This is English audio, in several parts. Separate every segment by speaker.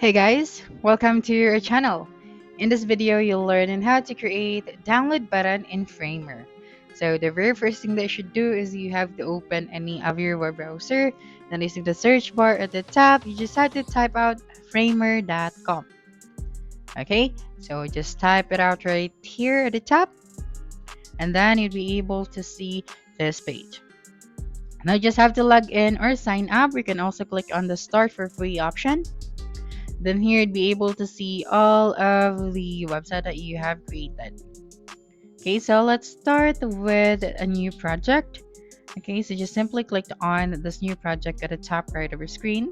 Speaker 1: Hey guys, welcome to our channel. In this video, you'll learn on how to create download button in Framer. So the very first thing that you should do is you have to open any of your web browser. Then using the search bar at the top, you just have to type out framer.com. Okay, so just type it out right here at the top, and then you'll be able to see this page. Now you just have to log in or sign up. You can also click on the start for free option. Then here you'd be able to see all of the website that you have created. Okay, so let's start with a new project. Okay, so just simply click on this new project at the top right of your screen.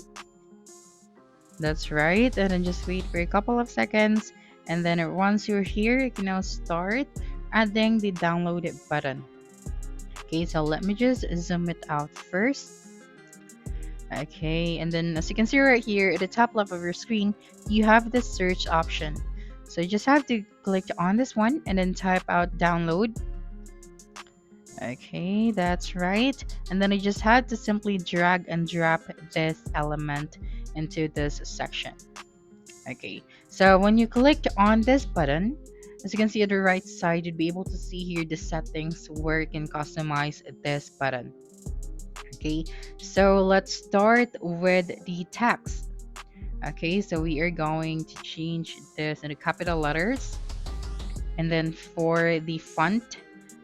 Speaker 1: That's right, and then just wait for a couple of seconds, and then once you're here, you can now start adding the download button. Okay, so let me just zoom it out first. Okay, and then as you can see right here at the top left of your screen, you have the search option. So you just have to click on this one and then type out download. Okay, that's right. And then you just have to simply drag and drop this element into this section. Okay, so when you click on this button, as you can see at the right side, you'd be able to see here the settings where you can customize this button. Okay, so let's start with the text. Okay, so we are going to change this into capital letters, and then for the font,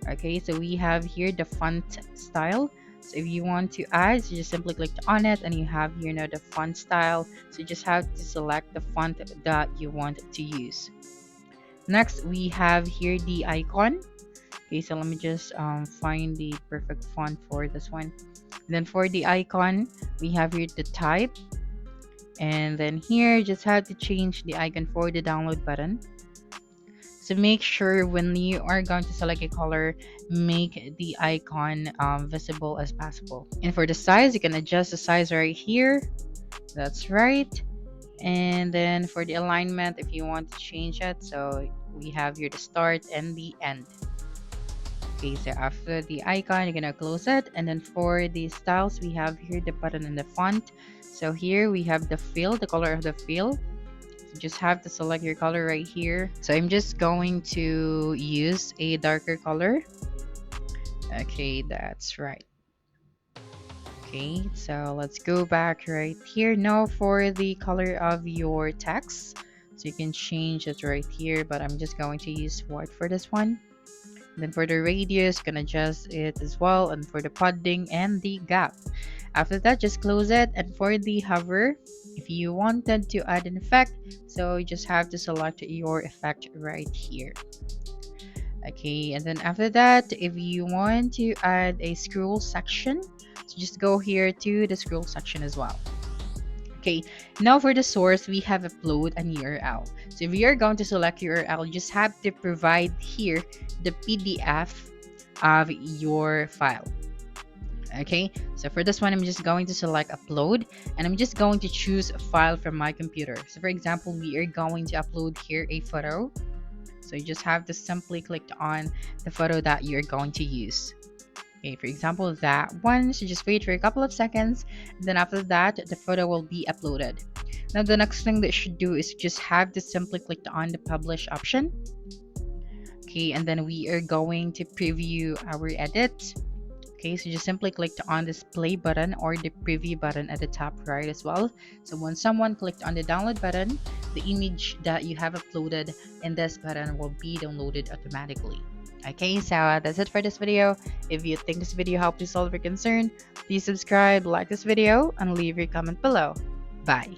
Speaker 1: okay, so we have here the font style. So if you want to add, so you just simply click on it and you have here now the font style. So you just have to select the font that you want to use. Next, we have here the icon. Okay, so let me just find the perfect font for this one. Then for the icon, we have here the type, and then here just have to change the icon for the download button. So make sure when you are going to select a color, make the icon visible as possible. And for the size, you can adjust the size right here. That's right. And then for the alignment, if you want to change it, so we have here the start and the end. Okay, so after the icon, you're gonna close it, and then for the styles, we have here the button and the font. So here we have the fill, the color of the fill. You just have to select your color right here. So I'm just going to use a darker color. Okay, that's right. Okay, so let's go back right here. Now for the color of your text, so you can change it right here, but I'm just going to use white for this one. Then for the radius, you can adjust it as well, and for the padding and the gap. After that, just close it. And for the hover, if you wanted to add an effect, so you just have to select your effect right here. Okay, and then after that, if you want to add a scroll section, so just go here to the scroll section as well. Okay, now for the source, we have upload an URL. So if you're going to select URL, you just have to provide here the PDF of your file. Okay, so for this one, I'm just going to select upload, and I'm just going to choose a file from my computer. So for example, we are going to upload here a photo. So you just have to simply click on the photo that you're going to use. Okay, for example, that one, so just wait for a couple of seconds, and then after that, the photo will be uploaded. Now, the next thing that you should do is just have to simply click on the publish option. Okay, and then we are going to preview our edit. Okay, so just simply click on this play button or the preview button at the top right as well. So when someone clicked on the download button, the image that you have uploaded in this button will be downloaded automatically. Okay, so that's it for this video. If you think this video helped you solve your concern, please subscribe, like this video, and leave your comment below. Bye.